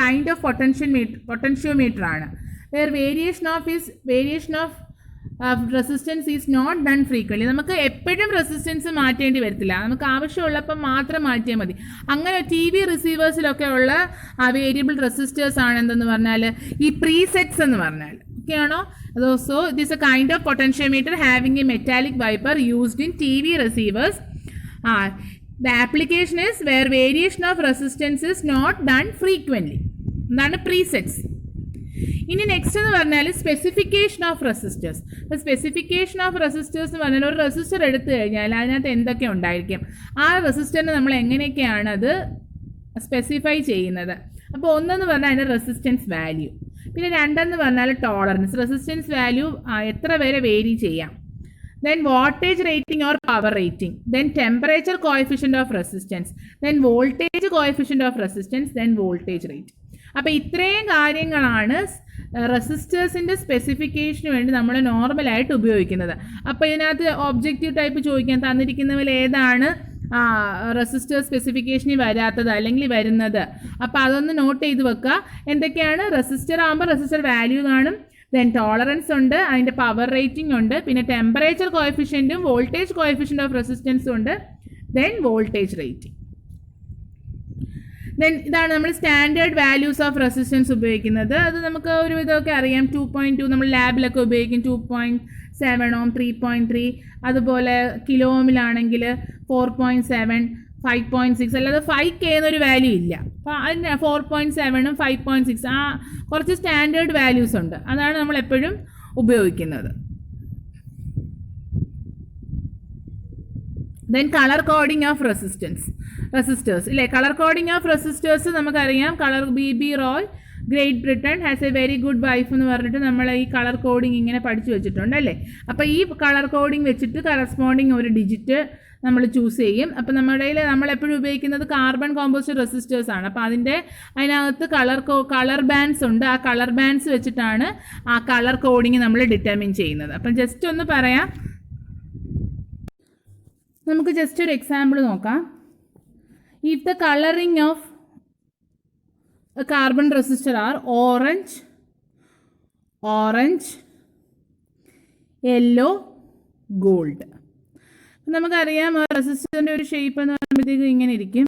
കൈൻഡ് ഓഫ് പൊട്ടൻഷ്യോമീറ്റർ ആണ്. Variation of resistance is not done frequently. നമുക്ക് എപ്പോഴും റെസിസ്റ്റൻസ് മാറ്റേണ്ടി വരത്തില്ല, നമുക്ക് ആവശ്യമുള്ളപ്പോൾ മാത്രം മാറ്റിയാൽ മതി. അങ്ങനെ ടി വി റിസീവേഴ്സിലൊക്കെ ഉള്ള വേരിയബിൾ റെസിസ്റ്റേഴ്സ് ആണ് എന്തെന്ന് പറഞ്ഞാൽ ഈ പ്രീസെറ്റ്സ് എന്ന് പറഞ്ഞാൽ. ഓക്കെ ആണോ? So it is a kind of potentiometer having a metallic wiper used in T V receivers. The application is where variation of resistance is not done frequently. എന്താണ് പ്രീസെറ്റ്സ്. ഇനി നെക്സ്റ്റ് എന്ന് പറഞ്ഞാൽ സ്പെസിഫിക്കേഷൻ ഓഫ് റെസിസ്റ്റേഴ്സ്. അപ്പോൾ സ്പെസിഫിക്കേഷൻ ഓഫ് റെസിസ്റ്റേഴ്സ് എന്ന് പറഞ്ഞാൽ ഒരു റെസിസ്റ്റർ എടുത്തു കഴിഞ്ഞാൽ അതിനകത്ത് എന്തൊക്കെ ഉണ്ടായിരിക്കും, ആ റെസിസ്റ്ററിന് നമ്മൾ എങ്ങനെയൊക്കെയാണ് അത് സ്പെസിഫൈ ചെയ്യുന്നത്. അപ്പോൾ ഒന്നെന്ന് പറഞ്ഞാൽ അതിൻ്റെ റെസിസ്റ്റൻസ് വാല്യൂ. പിന്നെ രണ്ടെന്ന് പറഞ്ഞാൽ ടോളറൻസ്. റെസിസ്റ്റൻസ് വാല്യൂ എത്ര വരെ വേരി ചെയ്യാം. then wattage rating or power rating, then temperature coefficient of resistance, then voltage coefficient of resistance, then voltage rate. അപ്പോൾ ഇത്രയും കാര്യങ്ങളാണ് റെസിസ്റ്റേഴ്സിൻ്റെ സ്പെസിഫിക്കേഷന് വേണ്ടി നമ്മൾ നോർമലായിട്ട് ഉപയോഗിക്കുന്നത്. അപ്പോൾ ഇതിനകത്ത് ഒബ്ജക്റ്റീവ് ടൈപ്പ് ചോദിക്കാൻ തന്നിരിക്കുന്നതിൽ ഏതാണ് റെസിസ്റ്റർ സ്പെസിഫിക്കേഷനിൽ വരാത്തത് അല്ലെങ്കിൽ വരുന്നത്. അപ്പോൾ അതൊന്ന് നോട്ട് ചെയ്ത് വെക്കുക. എന്തൊക്കെയാണ്? റെസിസ്റ്റർ ആകുമ്പോൾ റെസിസ്റ്റർ വാല്യൂ കാണും, ദെൻ ടോളറൻസ് ഉണ്ട്, അതിൻ്റെ പവർ റേറ്റിംഗ് ഉണ്ട്, പിന്നെ ടെമ്പറേച്ചർ കോഎഫിഷ്യൻറ്റും വോൾട്ടേജ് കോഎഫിഷ്യൻ്റ് ഓഫ് റെസിസ്റ്റൻസും ഉണ്ട്, ദെൻ വോൾട്ടേജ് റേറ്റിംഗ്. ദെൻ ഇതാണ് നമ്മൾ സ്റ്റാൻഡേർഡ് വാല്യൂസ് ഓഫ് റെസിസ്റ്റൻസ് ഉപയോഗിക്കുന്നത്. അത് നമുക്ക് ഒരു വിധമൊക്കെ അറിയാം. 2.2 നമ്മൾ ലാബിലൊക്കെ ഉപയോഗിക്കും. 2.7 ഓം, 3.3, അതുപോലെ കിലോ ഓമിലാണെങ്കിൽ 4.7, 5.6, അല്ലാതെ 5K എന്നൊരു വാല്യൂ ഇല്ല. അപ്പോൾ അതിന് 4.7ഉം 5.6 ആ കുറച്ച് സ്റ്റാൻഡേർഡ് വാല്യൂസ് ഉണ്ട്. അതാണ് നമ്മൾ എപ്പോഴും ഉപയോഗിക്കുന്നത്. Then colour coding of resistors ഇല്ലേ? കളർ കോഡിംഗ് ഓഫ് റെസിസ്റ്റേഴ്സ് നമുക്കറിയാം. Colour BB Roy great Britain has A very good wife എന്ന് പറഞ്ഞിട്ട് നമ്മൾ ഈ കളർ കോഡിംഗ് ഇങ്ങനെ പഠിച്ചു വെച്ചിട്ടുണ്ട് അല്ലേ? അപ്പോൾ ഈ കളർ കോഡിംഗ് വെച്ചിട്ട് കറസ്പോണ്ടിങ് ഒരു ഡിജിറ്റ് നമ്മൾ ചൂസ് ചെയ്യും. അപ്പോൾ നമ്മളെപ്പോഴും ഉപയോഗിക്കുന്നത് കാർബൺ കോമ്പോസിറ്റ് റെസിസ്റ്റേഴ്സ് ആണ്. അപ്പോൾ അതിനകത്ത് കളർ ബാൻഡ്സ് ഉണ്ട്. ആ കളർ ബാൻഡ്സ് വെച്ചിട്ടാണ് ആ കളർ കോഡിങ് നമ്മൾ ഡിറ്റർമിൻ ചെയ്യുന്നത്. അപ്പം ജസ്റ്റ് ഒന്ന് പറയാം. നമുക്ക് ജസ്റ്റ് ഒരു എക്സാമ്പിൾ നോക്കാം. If the colouring of a carbon resistor are orange, yellow, gold. നമുക്കറിയാം റെസിസ്റ്ററിൻ്റെ ഒരു ഷേപ്പ് എന്ന് പറയുമ്പോഴത്തേക്കും ഇങ്ങനെ ഇരിക്കും.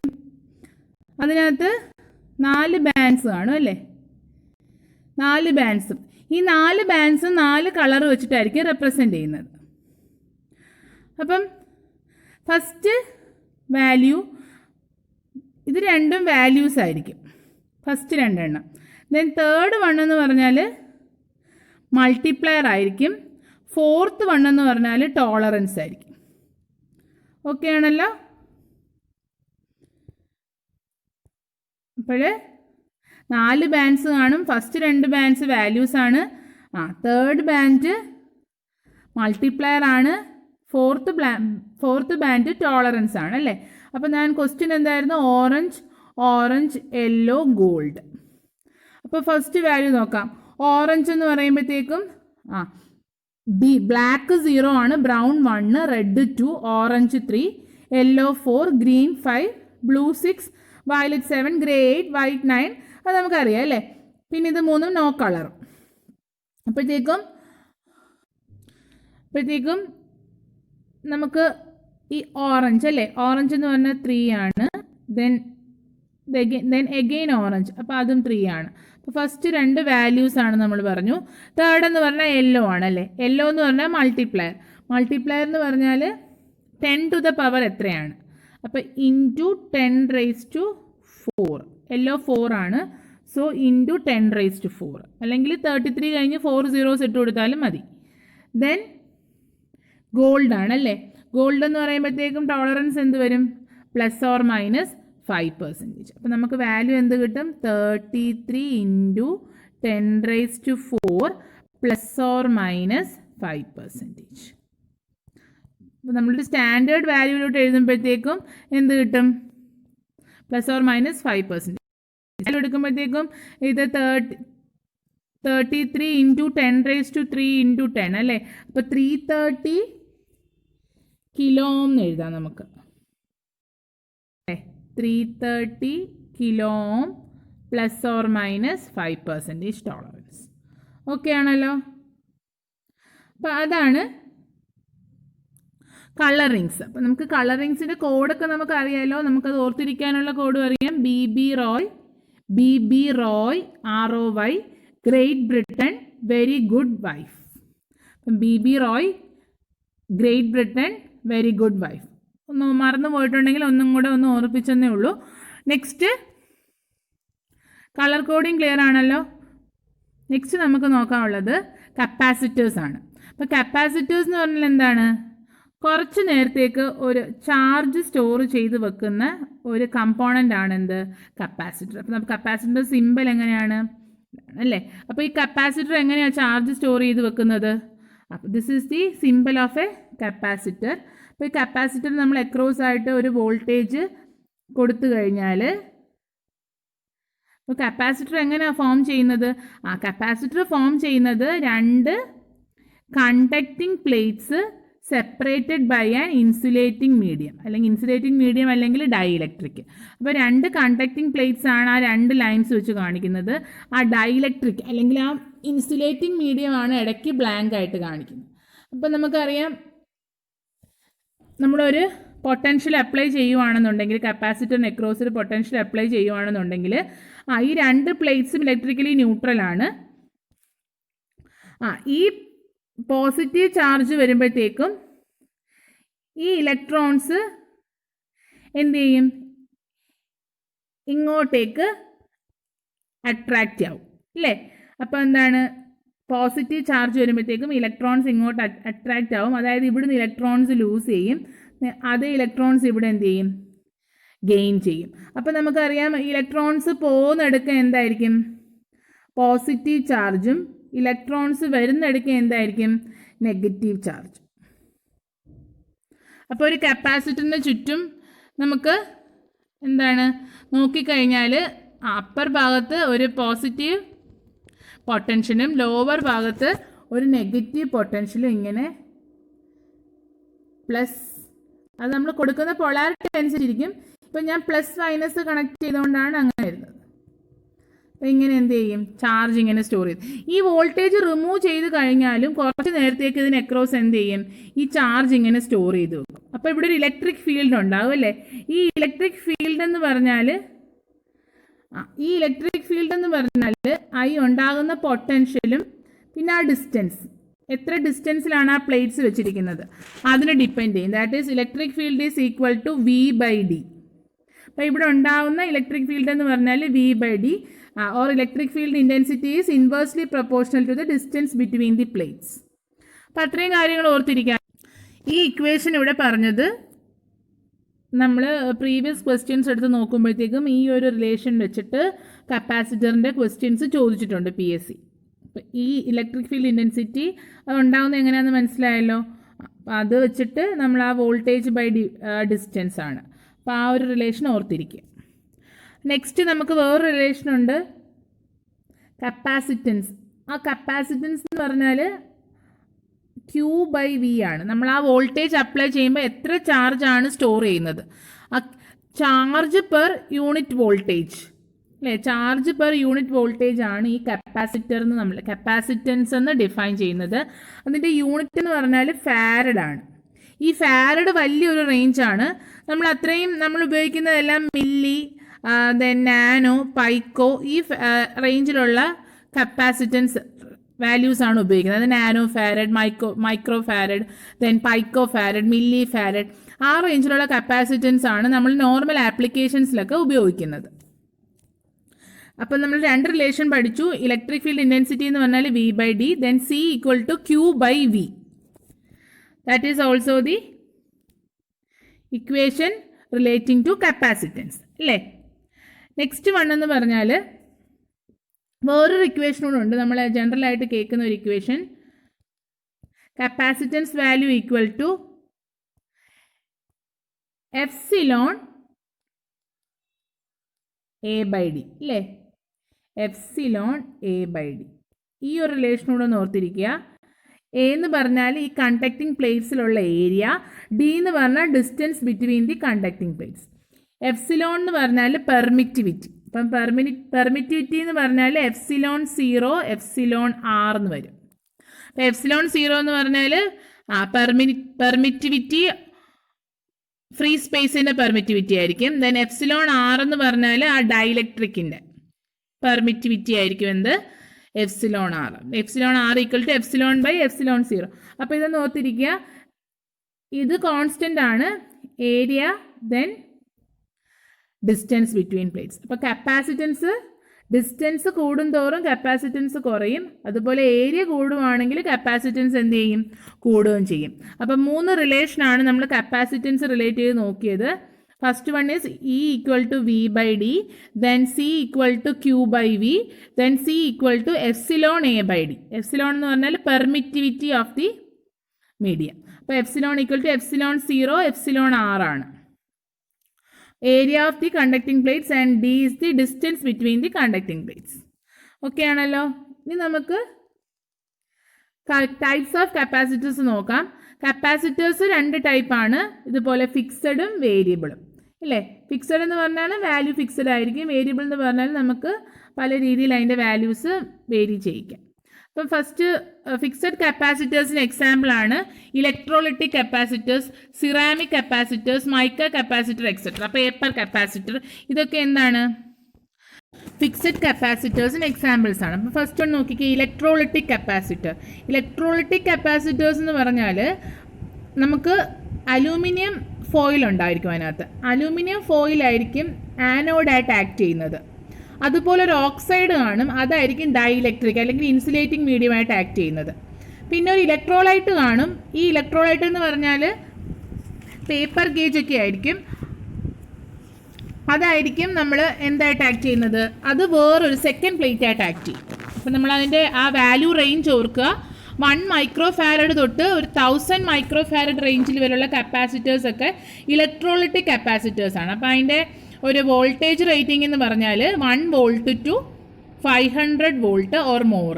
അതിനകത്ത് 4 ബാൻഡ്സ് കാണും അല്ലേ? 4 ബാൻഡ്സും ഈ 4 ബാൻഡ്സും 4 കളർ വെച്ചിട്ടായിരിക്കും റെപ്രസെൻ്റ് ചെയ്യുന്നത്. അപ്പം ഫസ്റ്റ് വാല്യൂ ഇത് രണ്ടും വാല്യൂസ് ആയിരിക്കും. ഫസ്റ്റ് രണ്ടെണ്ണം. ദെൻ തേർഡ് വൺ എന്ന് പറഞ്ഞാൽ മൾട്ടിപ്ലയർ ആയിരിക്കും. ഫോർത്ത് വൺ എന്ന് പറഞ്ഞാൽ ടോളറൻസ് ആയിരിക്കും. ഓക്കെ ആണല്ലോ? അപ്പോൾ 4 ബാൻഡ്സ് കാണും. ഫസ്റ്റ് 2 ബാൻഡ്സ് വാല്യൂസ് ആണ്. തേർഡ് ബാൻഡ് മൾട്ടിപ്ലയർ ആണ്. ഫോർത്ത് ബാൻഡ് ടോളറൻസ് ആണ് അല്ലേ? അപ്പോൾ ഞാൻ ക്വസ്റ്റ്യൻ എന്തായിരുന്നു? Orange, yellow, gold. അപ്പോൾ ഫസ്റ്റ് വാല്യൂ നോക്കാം. ഓറഞ്ച് എന്ന് പറയുമ്പോഴത്തേക്കും ബ്ലാക്ക് 0 ആണ്, brown 1, red 2, orange 3, yellow 4, green 5, blue 6, violet 7, grey 8, white 9. അത് നമുക്കറിയാം അല്ലേ? പിന്നെ ഇത് 3 നോ കളറും. അപ്പോഴത്തേക്കും നമുക്ക് ഈ ഓറഞ്ച് അല്ലേ? ഓറഞ്ച് എന്ന് പറഞ്ഞാൽ 3 ആണ്. ദെൻ എഗെയിൻ ഓറഞ്ച്, അപ്പോൾ അതും 3 ആണ്. അപ്പോൾ ഫസ്റ്റ് 2 വാല്യൂസ് ആണ് നമ്മൾ പറഞ്ഞു. തേർഡ് എന്ന് പറഞ്ഞാൽ യെല്ലോ ആണല്ലേ? യെല്ലോ എന്ന് പറഞ്ഞാൽ മൾട്ടിപ്ലയർ എന്ന് പറഞ്ഞാൽ 10 to the power എത്രയാണ്? അപ്പോൾ ഇൻറ്റു 10⁴. യെല്ലോ 4 ആണ്. സോ ഇൻറ്റു 10⁴, അല്ലെങ്കിൽ 33 കഴിഞ്ഞ് 4 zeros ഇട്ട് കൊടുത്താലും മതി. ദെൻ ഗോൾഡ് ആണല്ലേ? ഗോൾഡ് എന്ന് പറയുമ്പോഴത്തേക്കും ടോളറൻസ് എന്ത് വരും? ±5%. അപ്പോൾ നമുക്ക് വാല്യൂ എന്ത് കിട്ടും? 33 × 10⁴ ±5%. അപ്പോൾ നമ്മളുടെ സ്റ്റാൻഡേർഡ് വാല്യൂയിലോട്ട് എഴുതുമ്പോഴത്തേക്കും എന്ത് കിട്ടും? ±5%. എടുക്കുമ്പോഴത്തേക്കും ഇത് 33 × 10⁻³ × 10 അല്ലേ? അപ്പോൾ 330 കിലോ ഓം എന്ന് എഴുതാം നമുക്ക്. 330 കിലോ ഓം ±5% ടോളറൻസ്. ഓക്കെ ആണല്ലോ? അപ്പോൾ അതാണ് കളറിങ്സ്. അപ്പോൾ നമുക്ക് കളറിങ്സിൻ്റെ കോഡൊക്കെ നമുക്ക് അറിയാമല്ലോ. നമുക്കത് ഓർത്തിരിക്കാനുള്ള കോഡും അറിയാം. BB Roy ROY, great Britain, very good wife. അപ്പം BB Roy, great Britain, very good wife. ഒന്ന് മറന്നു പോയിട്ടുണ്ടെങ്കിൽ ഒന്നും കൂടെ ഒന്ന് ഓർപ്പിച്ചെന്നേ ഉള്ളൂ. നെക്സ്റ്റ് കളർ കോഡിങ് ക്ലിയർ ആണല്ലോ? നെക്സ്റ്റ് നമുക്ക് നോക്കാനുള്ളത് കപ്പാസിറ്റേഴ്സ് ആണ്. അപ്പോൾ കപ്പാസിറ്റേഴ്സ് എന്ന് പറഞ്ഞാൽ എന്താണ്? കുറച്ച് നേരത്തേക്ക് ഒരു ചാർജ് സ്റ്റോർ ചെയ്ത് വെക്കുന്ന ഒരു കമ്പോണൻ്റ് ആണ് എന്ത്? കപ്പാസിറ്റർ. അപ്പോൾ നമുക്ക് കപ്പാസിറ്റർ സിമ്പിൾ എങ്ങനെയാണ് അല്ലേ? അപ്പോൾ ഈ കപ്പാസിറ്റർ എങ്ങനെയാണ് ചാർജ് സ്റ്റോർ ചെയ്ത് വെക്കുന്നത്? അപ്പോൾ this is the simple of A capacitor. അപ്പോൾ ഈ കപ്പാസിറ്റർ നമ്മൾ അക്രോസ് ആയിട്ട് ഒരു വോൾട്ടേജ് കൊടുത്തു കഴിഞ്ഞാൽ അപ്പോൾ കപ്പാസിറ്റർ എങ്ങനെയാണ് ഫോം ചെയ്യുന്നത്? കപ്പാസിറ്റർ ഫോം ചെയ്യുന്നത് രണ്ട് conducting plates separated by an insulating medium, അല്ലെങ്കിൽ ഇൻസുലേറ്റിംഗ് മീഡിയം അല്ലെങ്കിൽ ഡൈഇലക്ട്രിക്. അപ്പോൾ രണ്ട് കണ്ടക്റ്റിംഗ് പ്ലേറ്റ്സ് ആണ് ആ രണ്ട് ലൈൻസ് വെച്ച് കാണിക്കുന്നത്. ആ ഡൈഇലക്ട്രിക് അല്ലെങ്കിൽ ആ ഇൻസുലേറ്റിംഗ് മീഡിയം ആണ് ഇടയ്ക്ക് ബ്ലാങ്ക് ആയിട്ട് കാണിക്കുന്നത്. അപ്പോൾ നമുക്കറിയാം, നമ്മളൊരു പൊട്ടൻഷ്യൽ അപ്ലൈ ചെയ്യുവാണെന്നുണ്ടെങ്കിൽ, കപ്പാസിറ്ററിന് അക്രോസ് ഒരു പൊട്ടൻഷ്യൽ അപ്ലൈ ചെയ്യുവാണെന്നുണ്ടെങ്കിൽ ഈ രണ്ട് പ്ലേറ്റ്സും ഇലക്ട്രിക്കലി ന്യൂട്രലാണ്. ഈ പോസിറ്റീവ് ചാർജ് വരുമ്പോഴത്തേക്കും ഈ ഇലക്ട്രോൺസ് എന്ത് ചെയ്യും? ഇങ്ങോട്ടേക്ക് അട്രാക്റ്റ് ആവും അല്ലേ? അപ്പോൾ എന്താണ്, പോസിറ്റീവ് ചാർജ് വരുമ്പോഴത്തേക്കും ഇലക്ട്രോൺസ് ഇങ്ങോട്ട് അട്രാക്റ്റ് ആവും. അതായത് ഇവിടുന്ന് ഇലക്ട്രോൺസ് ലൂസ് ചെയ്യും, അതേ ഇലക്ട്രോൺസ് ഇവിടെ എന്ത് ചെയ്യും? ഗെയിൻ ചെയ്യും. അപ്പോൾ നമുക്കറിയാം, ഇലക്ട്രോൺസ് പോകുന്നിടക്ക് എന്തായിരിക്കും? പോസിറ്റീവ് ചാർജും ഇലക്ട്രോൺസ് വരുന്നിടയ്ക്ക് എന്തായിരിക്കും? Negative charge. അപ്പോൾ ഒരു കപ്പാസിറ്ററിന് ചുറ്റും നമുക്ക് എന്താണ് നോക്കിക്കഴിഞ്ഞാൽ അപ്പർ ഭാഗത്ത് ഒരു പോസിറ്റീവ് പൊട്ടൻഷ്യലും ലോവർ ഭാഗത്ത് ഒരു നെഗറ്റീവ് പൊട്ടൻഷ്യലും ഇങ്ങനെ പ്ലസ്, അത് നമ്മൾ കൊടുക്കുന്ന പൊളാരിറ്റി അനുസരിച്ചിരിക്കും. ഇപ്പം ഞാൻ പ്ലസ് മൈനസ് കണക്ട് ചെയ്തുകൊണ്ടാണ് അങ്ങനെ വരുന്നത്. അപ്പോൾ ഇങ്ങനെ എന്ത് ചെയ്യും? ചാർജ് ഇങ്ങനെ സ്റ്റോർ ചെയ്യും. ഈ വോൾട്ടേജ് റിമൂവ് ചെയ്ത് കഴിഞ്ഞാലും കുറച്ച് നേരത്തേക്ക് ഇതിന് അക്രോസ് എന്ത് ചെയ്യും? ഈ ചാർജ് ഇങ്ങനെ സ്റ്റോർ ചെയ്ത് വെക്കും. അപ്പോൾ ഇവിടെ ഒരു ഇലക്ട്രിക് ഫീൽഡ് ഉണ്ടാവും അല്ലേ? ഈ ഇലക്ട്രിക് ഫീൽഡ് എന്ന് പറഞ്ഞാൽ ഈ ഉണ്ടാകുന്ന പൊട്ടൻഷ്യലും പിന്നെ ആ ഡിസ്റ്റൻസ്, എത്ര ഡിസ്റ്റൻസിലാണ് ആ പ്ലേറ്റ്സ് വെച്ചിരിക്കുന്നത് അതിനെ ഡിപ്പെൻഡ് ചെയ്യും. That is electric field is equal to V/d. അപ്പോൾ ഇവിടെ ഉണ്ടാകുന്ന ഇലക്ട്രിക് ഫീൽഡ് എന്ന് പറഞ്ഞാൽ V/d, or electric field intensity is inversely proportional to the distance between the plates. അപ്പോൾ അത്രയും കാര്യങ്ങൾ ഓർത്തിരിക്കാം. ഈ ഇക്വേഷൻ ഇവിടെ പറഞ്ഞത് നമ്മൾ പ്രീവിയസ് ക്വസ്റ്റ്യൻസ് എടുത്ത് നോക്കുമ്പോഴത്തേക്കും ഈ ഒരു റിലേഷൻ വെച്ചിട്ട് കപ്പാസിറ്ററിൻ്റെ ക്വസ്റ്റ്യൻസ് ചോദിച്ചിട്ടുണ്ട് PSC. അപ്പോൾ ഈ ഇലക്ട്രിക് ഫീൽഡ് ഇൻറ്റൻസിറ്റി ഉണ്ടാകുന്നത് എങ്ങനെയാണെന്ന് മനസ്സിലായല്ലോ. അപ്പോൾ അത് വെച്ചിട്ട് നമ്മൾ ആ വോൾട്ടേജ് ബൈ ഡിസ്റ്റൻസ് ആണ്. അപ്പോൾ ആ ഒരു റിലേഷൻ ഓർത്തിരിക്കുക. നെക്സ്റ്റ് നമുക്ക് വേറൊരു റിലേഷനുണ്ട്, കപ്പാസിറ്റൻസ്. ആ കപ്പാസിറ്റൻസ് എന്ന് പറഞ്ഞാൽ Q/V ആണ്. നമ്മൾ ആ വോൾട്ടേജ് അപ്ലൈ ചെയ്യുമ്പോൾ എത്ര ചാർജാണ് സ്റ്റോർ ചെയ്യുന്നത്, ആ ചാർജ് പെർ യൂണിറ്റ് വോൾട്ടേജ് അല്ലേ? ചാർജ് പെർ യൂണിറ്റ് വോൾട്ടേജ് ആണ് ഈ കപ്പാസിറ്റർ എന്ന് നമ്മൾ കപ്പാസിറ്റൻസ് എന്ന് ഡിഫൈൻ ചെയ്യുന്നത്. അതിൻ്റെ യൂണിറ്റ് എന്ന് പറഞ്ഞാൽ ഫാരഡ് ആണ്. ഈ ഫാരഡ് വലിയൊരു റേഞ്ചാണ്. നമ്മൾ ഉപയോഗിക്കുന്നതെല്ലാം മില്ലി, ദെൻ നാനോ, പൈക്കോ, ഈ റേഞ്ചിലുള്ള കപ്പാസിറ്റൻസ് വാല്യൂസ് ആണ് ഉപയോഗിക്കുന്നത്. അത് nano farad, micro farad, then പൈക്കോ farad, milli farad, ആ റേഞ്ചിലുള്ള കപ്പാസിറ്റൻസ് ആണ് നമ്മൾ നോർമൽ ആപ്ലിക്കേഷൻസിലൊക്കെ ഉപയോഗിക്കുന്നത്. അപ്പം നമ്മൾ രണ്ട് റിലേഷൻ പഠിച്ചു. ഇലക്ട്രിക് ഫീൽഡ് ഇൻറ്റൻസിറ്റി എന്ന് പറഞ്ഞാൽ V/d, then C equal to Q/V. That is also the equation relating to capacitance അല്ലേ? നെക്സ്റ്റ് വൺ എന്ന് പറഞ്ഞാൽ വേറൊരു ഇക്വേഷൻ കൂടെ ഉണ്ട്. നമ്മൾ ജനറലായിട്ട് കേൾക്കുന്ന ഒരു equation, capacitance value equal to epsilon A/d അല്ലേ? Epsilon A/d. ഈ ഒരു റിലേഷൻ കൂടെ ഒന്ന് ഓർത്തിരിക്കുക. എ എന്ന് പറഞ്ഞാൽ ഈ കണ്ടക്റ്റിംഗ് പ്ലേറ്റ്സിലുള്ള ഏരിയ, ഡി എന്ന് പറഞ്ഞാൽ distance between the conducting plates, epsilon എന്ന് പറഞ്ഞാൽ പെർമിറ്റിവിറ്റി. അപ്പം പെർമിറ്റിവിറ്റി എന്ന് പറഞ്ഞാൽ എപ്സിലോൺ 0 എപ്സിലോൺ R എന്ന് വരും. അപ്പം എപ്സിലോൺ 0 എന്ന് പറഞ്ഞാൽ പെർമിറ്റിവിറ്റി ഫ്രീ സ്പേസിൻ്റെ പെർമിറ്റിവിറ്റി ആയിരിക്കും. ദെൻ എപ്സിലോൺ R എന്ന് പറഞ്ഞാൽ ആ ഡൈഇലക്ട്രിക്കിൻ്റെ പെർമിറ്റിവിറ്റി ആയിരിക്കും. എന്ത്? Epsilon R. Epsilon R equal to epsilon by epsilon 0. അപ്പോൾ ഇതൊന്ന് ഓർത്തിരിക്കുക. ഇത് കോൺസ്റ്റൻ്റ് ആണ്, area then distance between plates. അപ്പോൾ കപ്പാസിറ്റൻസ് ഡിസ്റ്റൻസ് കൂടുന്തോറും കപ്പാസിറ്റൻസ് കുറയും, അതുപോലെ ഏരിയ കൂടുവാണെങ്കിൽ കപ്പാസിറ്റൻസ് എന്ത് ചെയ്യും? കൂടുകയും ചെയ്യും. അപ്പം 3 റിലേഷനാണ് നമ്മൾ കപ്പാസിറ്റൻസ് റിലേറ്റ് ചെയ്ത് നോക്കിയത്. First one is E equal to V by D, then C equal to Q by V, then C equal to epsilon A by D. Epsilon എന്ന് പറഞ്ഞാൽ പെർമിറ്റിവിറ്റി ഓഫ് ദി മീഡിയം. അപ്പോൾ epsilon equal to epsilon 0 epsilon R ആണ്. Area of the conducting plates and D is the distance between the conducting plates. Okay ആണല്ലോ. ഇനി നമുക്ക് ടൈപ്സ് ഓഫ് കപ്പാസിറ്റേഴ്സ് നോക്കാം. കപ്പാസിറ്റേഴ്സ് 2 ടൈപ്പാണ്, ഇതുപോലെ ഫിക്സഡും വേരിയബിളും അല്ലേ. ഫിക്സഡ് എന്ന് പറഞ്ഞാൽ വാല്യൂ ഫിക്സഡ് ആയിരിക്കും, വേരിയബിൾ എന്ന് പറഞ്ഞാൽ നമുക്ക് പല രീതിയിൽ അതിൻ്റെ വാല്യൂസ് വേരി ചെയ്യിക്കാം. അപ്പം ഫസ്റ്റ് ഫിക്സഡ് കപ്പാസിറ്റേഴ്സിന് എക്സാമ്പിളാണ് electrolytic capacitors, ceramic capacitors, mica capacitor etcetera, paper capacitor. ഇതൊക്കെ എന്താണ് ഫിക്സഡ് കപ്പാസിറ്റേഴ്സിന് എക്സാമ്പിൾസ് ആണ്. അപ്പോൾ ഫസ്റ്റ് ഒന്ന് നോക്കിക്കേ, ഇലക്ട്രോലിറ്റിക് കപ്പാസിറ്റർ. ഇലക്ട്രോലിറ്റിക് കപ്പാസിറ്റേഴ്സ് എന്ന് പറഞ്ഞാൽ നമുക്ക് അലൂമിനിയം ഫോയിൽ ഉണ്ടായിരിക്കും. അതിനകത്ത് അലൂമിനിയം ഫോയിലായിരിക്കും ആനോഡായിട്ട് ആക്ട് ചെയ്യുന്നത്. അതുപോലെ ഒരു ഓക്സൈഡ് കാണും, അതായിരിക്കും ഡൈഇലക്ട്രിക് അല്ലെങ്കിൽ ഇൻസുലേറ്റിംഗ് മീഡിയമായിട്ട് ആക്ട് ചെയ്യുന്നത്. പിന്നെ ഒരു ഇലക്ട്രോലൈറ്റ് കാണും. ഈ ഇലക്ട്രോലൈറ്റ് എന്ന് പറഞ്ഞാൽ പേപ്പർ ഗേജ് ഒക്കെ ആയിരിക്കും, അതായിരിക്കും നമ്മൾ എന്തായിട്ട് ആക്ട് ചെയ്യുന്നത്, അത് വേറൊരു സെക്കൻഡ് പ്ലേറ്റ് ആയിട്ട് ആക്ട് ചെയ്യും. അപ്പം നമ്മളതിൻ്റെ ആ വാല്യൂ റേഞ്ച് ഓർക്കുക. 1 മൈക്രോ ഫാരഡ് തൊട്ട് ഒരു 1000 മൈക്രോ ഫാരഡ് റേഞ്ചിൽ വരെയുള്ള കപ്പാസിറ്റേഴ്സൊക്കെ ഇലക്ട്രോലിറ്റിക് കപ്പാസിറ്റേഴ്സാണ്. അപ്പോൾ അതിൻ്റെ ഒരു വോൾട്ടേജ് റേറ്റിംഗ് എന്ന് പറഞ്ഞാൽ 1 volt to 500 volt or more.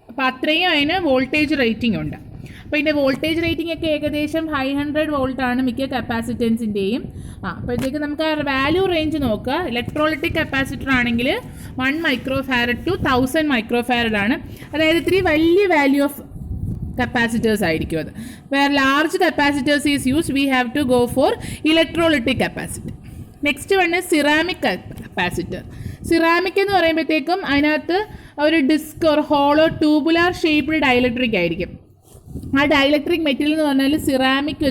അപ്പോൾ അത്രയും അതിന് വോൾട്ടേജ് റേറ്റിംഗ് ഉണ്ട്. അപ്പോൾ ഇതിൻ്റെ വോൾട്ടേജ് റേറ്റിംഗ് ഒക്കെ ഏകദേശം 500 വോൾട്ടാണ് മിക്ക കപ്പാസിറ്റൻസിൻ്റെയും. അപ്പോഴത്തേക്ക് നമുക്ക് ആ വാല്യൂ റേഞ്ച് നോക്കുക. ഇലക്ട്രോലിറ്റിക് കപ്പാസിറ്റർ ആണെങ്കിൽ 1 micro farad to 1000 micro farad ആണ്. അതായത് ഇത്തിരി വലിയ വാല്യൂ ഓഫ് കപ്പാസിറ്റേഴ്സ് ആയിരിക്കും അത്. Where large capacitors is use we have to go for electrolytic capacitor. Next one ceramic capacitor. Ceramic എന്ന് പറയുമ്പോഴത്തേക്കും അതിനകത്ത് ഒരു ഡിസ്ക് ഒരു ഹോളോ ട്യൂബുലാർ ഷേപ്ഡ് ഡൈലക്ട്രിക് ആയിരിക്കും. ആ ഡൈലക്ട്രിക് മെറ്റീരിയൽ എന്ന് പറഞ്ഞാൽ സിറാമിക്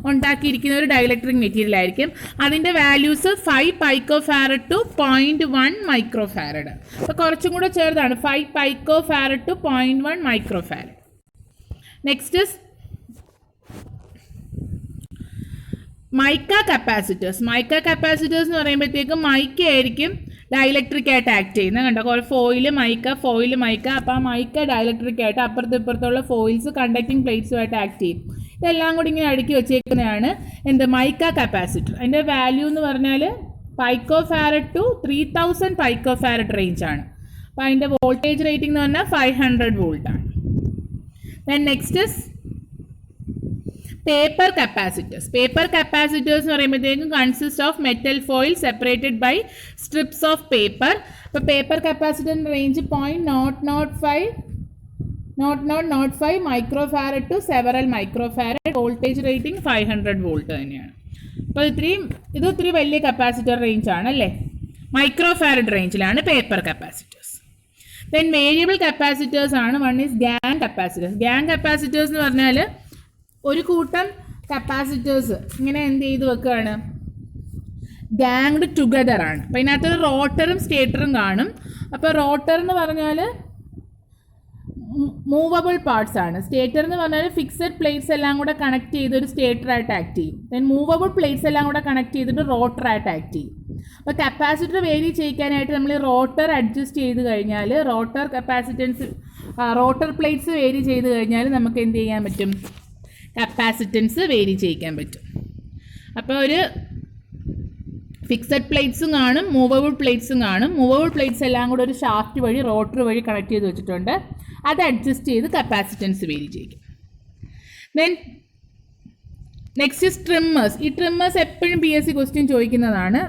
ഉണ്ടാക്കിയിരിക്കുന്ന ഒരു ഡൈലക്ട്രിക് മെറ്റീരിയൽ ആയിരിക്കും. അതിൻ്റെ values 5 pico farad to 0.1 micro farad. അപ്പോൾ കുറച്ചും കൂടെ ചെറുതാണ്, 5 pico farad to 0.1 micro farad. Next mica capacitors. Mica capacitors എന്ന് പറയുമ്പോഴത്തേക്കും മൈക്ക ആയിരിക്കും ഡൈലക്ട്രിക് ആയിട്ട് ആക്ട് ചെയ്യുന്നത്. കണ്ടോ, കുറേ ഫോയിൽ മൈക്ക. അപ്പോൾ ആ മൈക്ക ഡൈലക്ട്രിക് ആയിട്ട് അപ്പുറത്തുള്ള ഫോയിൽസ് കണ്ടക്ടിങ് പ്ലേറ്റ്സുമായിട്ട് ആക്ട് ചെയ്യും. ഇതെല്ലാം കൂടി ഇങ്ങനെ അടുക്കി വെച്ചേക്കുന്നതാണ് എന്ത് മൈക്ക കപ്പാസിറ്റർ. അതിൻ്റെ വാല്യൂ എന്ന് പറഞ്ഞാൽ പൈക്കോ ഫാരഡ് ടു 3000 പൈക്കോ ഫാരഡ് റേഞ്ചാണ്. അപ്പോൾ അതിൻ്റെ വോൾട്ടേജ് റേറ്റിംഗ് എന്ന് പറഞ്ഞാൽ 500 വോൾട്ടാണ്. Then next paper capacitors. Paper capacitors എന്ന് പറയുമ്പോഴത്തേക്കും consist of metal foil separated by strips of paper. അപ്പോൾ പേപ്പർ കപ്പാസിറ്ററിൻ്റെ range 0.0005 micro farad to several microfarad. Voltage rating 500 volt തന്നെയാണ്. അപ്പോൾ ഇതൊത്തിരി വലിയ കപ്പാസിറ്റർ റേഞ്ചാണ് അല്ലേ. മൈക്രോ ഫാരഡ് റേഞ്ചിലാണ് paper capacitors. Then variable capacitors ആണ്. One is gang capacitors. Gang capacitors എന്ന് പറഞ്ഞാൽ ഒരു കൂട്ടം കപ്പാസിറ്റേഴ്സ് ഇങ്ങനെ എന്ത് ചെയ്ത് വെക്കുകയാണ്, ഗാങ്ഡ് ടുഗദർ ആണ്. അപ്പോൾ ഇതിനകത്തൊരു റോട്ടറും സ്റ്റേറ്ററും കാണും. അപ്പോൾ റോട്ടർ എന്ന് പറഞ്ഞാൽ മൂവബിൾ പാർട്സ് ആണ്. സ്റ്റേറ്റർ എന്ന് പറഞ്ഞാൽ ഫിക്സഡ് പ്ലേറ്റ്സ് എല്ലാം കൂടെ കണക്ട് ചെയ്ത് ഒരു സ്റ്റേറ്ററായിട്ട് ആക്ട് ചെയ്യും. ദെൻ മൂവബിൾ പ്ലേറ്റ്സ് എല്ലാം കൂടെ കണക്ട് ചെയ്തിട്ട് റോട്ടറായിട്ട് ആക്ട് ചെയ്യും. അപ്പോൾ കപ്പാസിറ്റർ വേരി ചെയ്യിക്കാനായിട്ട് നമ്മൾ റോട്ടർ അഡ്ജസ്റ്റ് ചെയ്ത് കഴിഞ്ഞാൽ റോട്ടർ പ്ലേറ്റ്സ് വേരി ചെയ്ത് കഴിഞ്ഞാൽ നമുക്ക് എന്ത് ചെയ്യാൻ പറ്റും, കപ്പാസിറ്റൻസ് വേരി ചെയ്യിക്കാൻ പറ്റും. അപ്പോൾ ഒരു ഫിക്സഡ് പ്ലേറ്റ്സും കാണും, മൂവബിൾ പ്ലേറ്റ്സും കാണും. മൂവബിൾ പ്ലേറ്റ്സ് എല്ലാം കൂടെ ഒരു ഷാഫ്റ്റ് വഴി റോട്ടർ വഴി കണക്ട് ചെയ്ത് വെച്ചിട്ടുണ്ട്. അത് അഡ്ജസ്റ്റ് ചെയ്ത് കപ്പാസിറ്റൻസ് വേരി ചെയ്യിക്കും. Then next trimmers. ഈ ട്രിമ്മേഴ്സ് എപ്പോഴും PSC ക്വസ്റ്റ്യൻ ചോദിക്കുന്നതാണ്.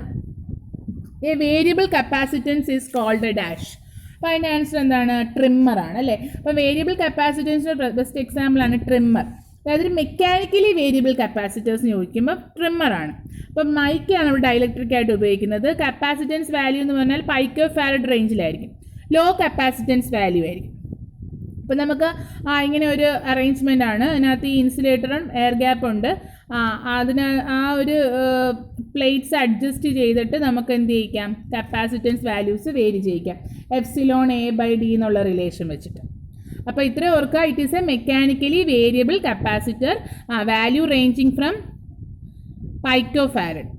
A variable capacitance is called a dash. അപ്പോൾ അതിൻ്റെ ആൻസർ എന്താണ്, ട്രിമ്മറാണ് അല്ലേ. അപ്പോൾ വേരിയബിൾ കപ്പാസിറ്റൻസിൻ്റെ ബെസ്റ്റ് എക്സാമ്പിളാണ് ട്രിമ്മർ. അതായത് മെക്കാനിക്കലി വേരിയബിൾ കപ്പാസിറ്റേഴ്സ് ചോദിക്കുമ്പോൾ ട്രിമ്മറാണ്. അപ്പം മൈക്കാണ് ഇവിടെ ഡൈലക്ട്രിക് ആയിട്ട് ഉപയോഗിക്കുന്നത്. കപ്പാസിറ്റൻസ് വാല്യൂ എന്ന് പറഞ്ഞാൽ പൈക്കോ ഫാരഡ് റേഞ്ചിലായിരിക്കും. ലോ കപ്പാസിറ്റൻസ് വാല്യൂ ആയിരിക്കും. അപ്പോൾ നമുക്ക് ഇങ്ങനെ ഒരു അറേഞ്ച്മെൻ്റ് ആണ്. അതിനകത്ത് ഈ ഇൻസുലേറ്ററും എയർ ഗ്യാപ്പ് ഉണ്ട്. അതിന് ആ ഒരു പ്ലേറ്റ്സ് അഡ്ജസ്റ്റ് ചെയ്തിട്ട് നമുക്ക് എന്ത് ചെയ്യിക്കാം, കപ്പാസിറ്റൻസ് വാല്യൂസ് വേരി ചെയ്യിക്കാം എപ്സിലോൺ A/D എന്നുള്ള റിലേഷൻ വെച്ചിട്ട്. അപ്പോൾ ഇത്ര ഓർക്കുക, it is a mechanically variable capacitor, value ranging from picofarad.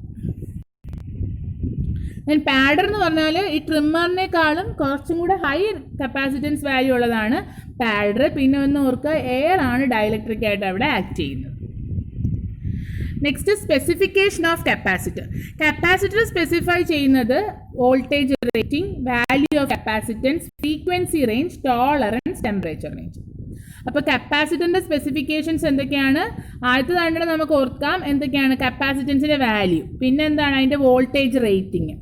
Padder എന്ന് പറഞ്ഞാൽ ഈ ട്രിമ്മറിനേക്കാളും കുറച്ചും കൂടെ ഹൈ കപ്പാസിറ്റൻസ് വാല്യൂ ഉള്ളതാണ് പാഡർ. പിന്നെ ഒന്ന് ഓർക്കുക, എയർ ആണ് ഡയലക്ട്രിക് ആയിട്ട് അവിടെ ആക്ട് ചെയ്യുന്നത്. Next specification of capacitor. Capacitor specify ചെയ്യുന്നത് voltage rating, value of capacitance, frequency range, tolerance, temperature range. അപ്പോൾ കപ്പാസിറ്ററിൻ്റെ സ്പെസിഫിക്കേഷൻസ് എന്തൊക്കെയാണ്? ആദ്യത്തേതായിട്ട് നമുക്ക് ഓർക്കാം എന്തൊക്കെയാണ്? കപ്പാസിറ്റൻസിൻ്റെ വാല്യൂ, പിന്നെ എന്താണ് അതിൻ്റെ വോൾട്ടേജ് റേറ്റിംഗ്,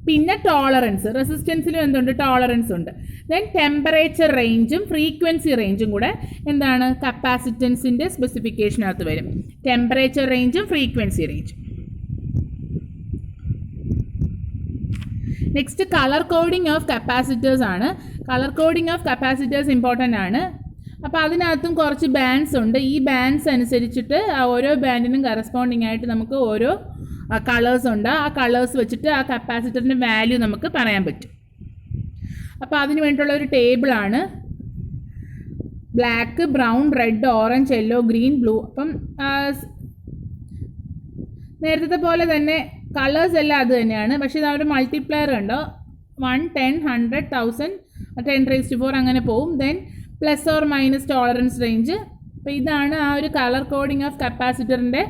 പിന്നെ ടോളറൻസ്. റെസിസ്റ്റൻസിലും എന്തുണ്ട്? ടോളറൻസ് ഉണ്ട്. ദെൻ ടെമ്പറേച്ചർ റേഞ്ചും ഫ്രീക്വൻസി റേഞ്ചും കൂടെ എന്താണ്? കപ്പാസിറ്റൻസിൻ്റെ സ്പെസിഫിക്കേഷനകത്ത് വരും. ടെമ്പറേച്ചർ റേഞ്ചും ഫ്രീക്വൻസി റേഞ്ചും. Next colour coding of capacitors ആണ്. Colour coding of capacitors important ആണ്. അപ്പോൾ അതിനകത്തും കുറച്ച് ബാൻഡ്സ് ഉണ്ട്. ഈ ബാൻഡ്സ് അനുസരിച്ചിട്ട് ഓരോ ബാൻഡിനും കറസ്പോണ്ടിങ് ആയിട്ട് നമുക്ക് ഓരോ കളേഴ്സ് ഉണ്ട്. ആ കളേഴ്സ് വെച്ചിട്ട് ആ കപ്പാസിറ്ററിൻ്റെ വാല്യൂ നമുക്ക് പറയാൻ പറ്റും. അപ്പോൾ അതിന് വേണ്ടിയിട്ടുള്ള ഒരു ടേബിളാണ് black, brown, red, orange, yellow, green, blue. അപ്പം നേരത്തെ പോലെ തന്നെ കളേഴ്സ് എല്ലാം അത് തന്നെയാണ്. പക്ഷേ ഇത് ഒരു മൾട്ടിപ്ലയർ ഉണ്ടോ, 1, 10, 100, 1000, 10⁴ അങ്ങനെ പോവും. Then plus or minus tolerance range. അപ്പോൾ ഇതാണ് ആ ഒരു കളർ കോഡിംഗ് ഓഫ് കപ്പാസിറ്ററിൻ്റെ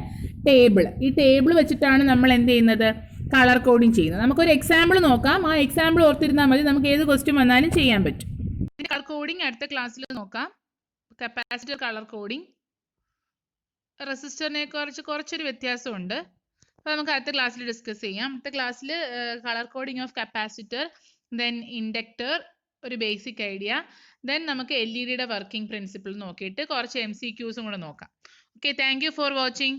ടേബിൾ. ഈ ടേബിൾ വെച്ചിട്ടാണ് നമ്മൾ എന്ത് ചെയ്യുന്നത്? കളർ കോഡിംഗ് ചെയ്യുന്നത്. നമുക്കൊരു എക്സാമ്പിൾ നോക്കാം. ആ എക്സാമ്പിൾ ഓർത്തിരുന്നാൽ മതി, നമുക്ക് ഏത് ക്വസ്റ്റ്യൻ വന്നാലും ചെയ്യാൻ പറ്റും. കളർ കോഡിംഗ് അടുത്ത ക്ലാസ്സിൽ നോക്കാം. Capacitor colour coding. റെസിസ്റ്ററിനെ കുറച്ചൊരു വ്യത്യാസമുണ്ട്. അപ്പോൾ നമുക്ക് അടുത്ത ക്ലാസ്സിൽ ഡിസ്കസ് ചെയ്യാം. അടുത്ത ക്ലാസ്സിൽ colour coding of capacitor, then inductor, ഒരു ബേസിക് ഐഡിയ, ദെൻ നമുക്ക് LED യുടെ വർക്കിംഗ് പ്രിൻസിപ്പിൾ നോക്കിയിട്ട് കുറച്ച് MCQs കൂടെ നോക്കാം. Okay, thank you for watching.